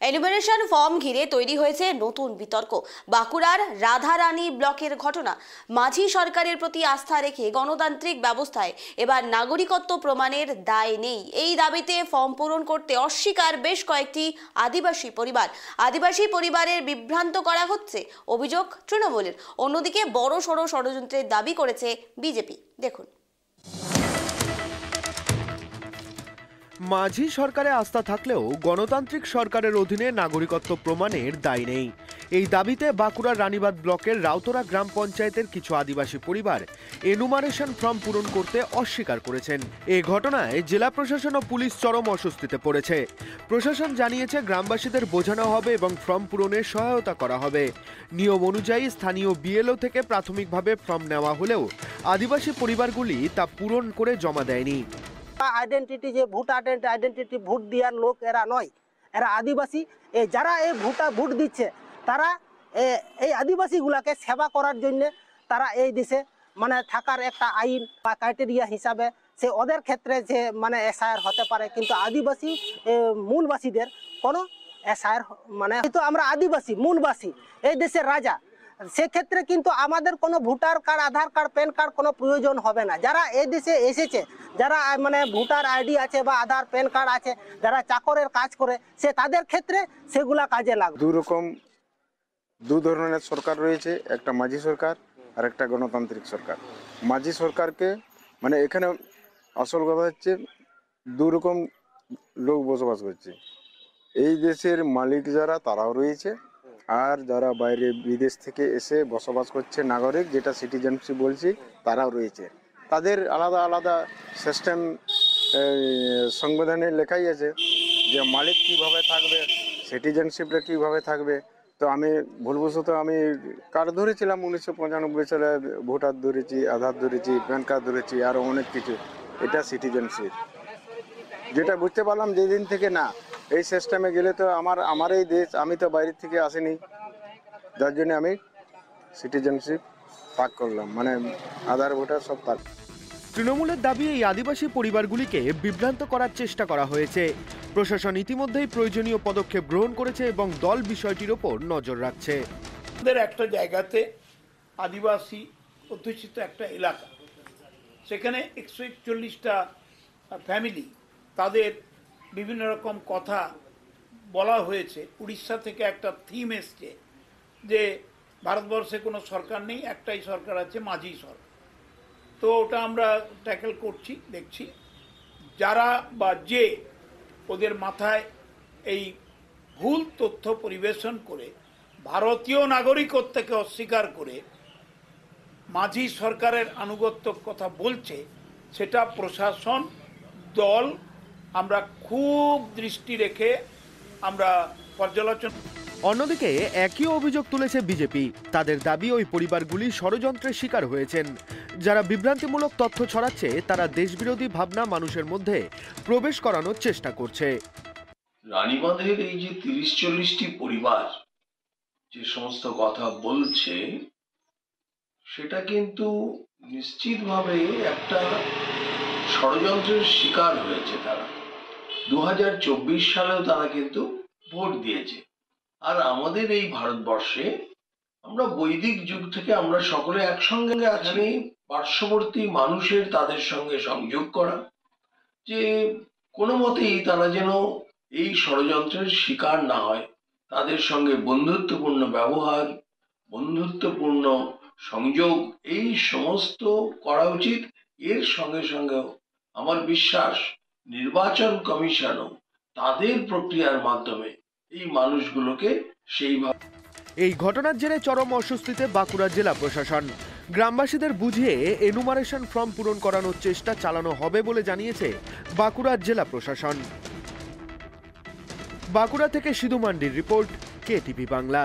Enumeration form ঘিরে তৈরি হয়েছে নতুন বিতর্ক। বাঁকুড়ার রাধারানী ব্লকের ঘটনা। মাঝি সরকারের প্রতি আস্থা রেখে গণতান্ত্রিক ব্যবস্থায় এবার নাগরিকত্ব প্রমাণের দায় নেই, এই দাবিতে ফর্ম পূরণ করতে অস্বীকার বেশ কয়েকটি আদিবাসী পরিবার। আদিবাসী পরিবারের বিভ্রান্ত করা হচ্ছে অভিযোগ তৃণমূলের। অন্যদিকে বড় সড় ষড়যন্ত্রের দাবি করেছে বিজেপি। দেখুন। মাঝি সরকারে আস্থা থাকলেও গণতান্ত্রিক সরকারের অধীনে নাগরিকত্ব প্রমাণের দায় নেই, এই দাবিতে বাঁকুড়ার রানীবাঁধ ব্লকের রাউতরা গ্রাম পঞ্চায়েতের কিছু আদিবাসী পরিবার এনুমারেশন ফর্ম পূরণ করতে অস্বীকার করেছেন। এ ঘটনায় জেলা প্রশাসন ও পুলিশ চরম অস্বস্তিতে পড়েছে। প্রশাসন জানিয়েছে গ্রামবাসীদের বোঝানো হবে এবং ফর্ম পূরণে সহায়তা করা হবে। নিয়ম অনুযায়ী স্থানীয় বিএলও থেকে প্রাথমিকভাবে ফর্ম নেওয়া হলেও আদিবাসী পরিবারগুলি তা পূরণ করে জমা দেয়নি। আইডেন্টিটি যে ভোট আইডেন্টিটি ভোট দেওয়ার লোক এরা নয়, এরা আদিবাসী। যারা এই ভোট দিচ্ছে তারা এই আদিবাসীগুলাকে সেবা করার জন্য তারা এই দেশে মানে থাকার একটা আইন বা ক্রাইটেরিয়া হিসাবে সে ওদের ক্ষেত্রে যে মানে এসআইআর হতে পারে, কিন্তু আদিবাসী মূলবাসীদের কোনো এসআইআর মানে তো আমরা আদিবাসী মূলবাসী এই দেশের রাজা, সেক্ষেত্রে কিন্তু আমাদের কোনো ভোটার কার্ড আধার কার্ড প্যান কার্ড কোনো প্রয়োজন হবে না। যারা এই দেশে এসেছে, যারা মানে ভোটার আইডি আছে বা আধার প্যান কার্ড আছে, যারা চাকরের কাজ করে সে তাদের ক্ষেত্রে সেগুলা কাজে লাগবে। দু ধরনের সরকার রয়েছে, একটা মাঝি সরকার আর একটা গণতান্ত্রিক সরকার। মাঝি সরকারকে মানে এখানে আসল কথা হচ্ছে দু রকম লোক বসবাস করছে। এই দেশের মালিক যারা তারাও রয়েছে, আর যারা বাইরে বিদেশ থেকে এসে বসবাস করছে নাগরিক, যেটা সিটিজেনশিপ বলছি, তারাও রয়েছে। তাদের আলাদা আলাদা সিস্টেম সংবিধানে লেখাই আছে যে মালিক কিভাবে থাকবে, সিটিজেনশিপটা কিভাবে থাকবে। তো আমি ভুলবশত আমি কার্ড ধরেছিলাম 1995 সালে, ভোটার ধরেছি, আধার ধরেছি, প্যান কার্ড ধরেছি, আরও অনেক কিছু। এটা সিটিজেনশিপ। যেটা বুঝতে পারলাম যেদিন থেকে না এই সিস্টেমে গেলে তো আমার এই দেশ, আমি তো বাইরে থেকে আসিনি, যার জন্য আমি সিটিজেনশিপ পাক করলাম, মানে আধার ভোটার সব পাক। তৃণমূলের দাবি এই আদিবাসী পরিবারগুলিকে বিভ্রান্ত করার চেষ্টা করা হয়েছে। প্রশাসন ইতিমধ্যেই প্রয়োজনীয় পদক্ষেপ গ্রহণ করেছে এবং দল বিষয়টির ওপর নজর রাখছে। আমাদের একটা জায়গাতে আদিবাসী অধ্যুষিত একটা এলাকা, সেখানে 141টা ফ্যামিলি, তাদের বিভিন্ন রকম কথা বলা হয়েছে। উড়িষ্যা থেকে একটা থিম এসছে যে ভারতবর্ষে কোনো সরকার নেই, একটাই সরকার আছে, মাঝি সরকার। তো ওটা আমরা ট্যাকেল করছি, দেখছি যারা বা যে ওদের মাথায় এই ভুল তথ্য পরিবেশন করে ভারতীয় নাগরিকত্বকে অস্বীকার করে মাঝি সরকারের আনুগত্যর কথা বলছে, সেটা প্রশাসন দল আমরা খুব দৃষ্টি রেখে আমরা পর্যালোচনা। অন্যদিকে একই অভিযোগ তুলেছে বিজেপি। তাদের দাবি ওই পরিবারগুলি ষড়যন্ত্রের শিকার হয়েছেন। যারা বিভ্রান্তিমূলক তথ্য ছড়াচ্ছে তারা দেশবিরোধী ভাবনা মানুষের মধ্যে প্রবেশ করানোর চেষ্টা করছে। রানীবাঁধের এই যে 30-40টি পরিবার যে সমস্ত কথা বলছে, সেটা কিন্তু নিশ্চিতভাবে একটা ষড়যন্ত্রের শিকার হয়েছে তারা। 2024 সালেও তারা কিন্তু ভোট দিয়েছে। আর আমাদের এই ভারতবর্ষে আমরা বৈদিক যুগ থেকে আমরা সকলে একসঙ্গে আছি। পার্শ্ববর্তী মানুষের তাদের সঙ্গে সংযোগ করা, যে কোনো মতেই তারা যেন এই ষড়যন্ত্রের শিকার না হয়, তাদের সঙ্গে বন্ধুত্বপূর্ণ ব্যবহার, বন্ধুত্বপূর্ণ সংযোগ, এই সমস্ত করা উচিত। এর সঙ্গে সঙ্গেও আমার বিশ্বাস নির্বাচন কমিশনও তাদের প্রক্রিয়ার মাধ্যমে এই মানুষগুলোকে সেইভাবে। এই ঘটনার জেরে চরম অস্বস্তিতে বাঁকুড়া জেলা প্রশাসন। গ্রামবাসীদের বুঝিয়ে এনুমারেশন ফর্ম পূরণ করানোর চেষ্টা চালানো হবে বলে জানিয়েছে বাঁকুড়ার জেলা প্রশাসন। বাঁকুড়া থেকে সিধু মান্ডির রিপোর্ট, কেটিভি বাংলা।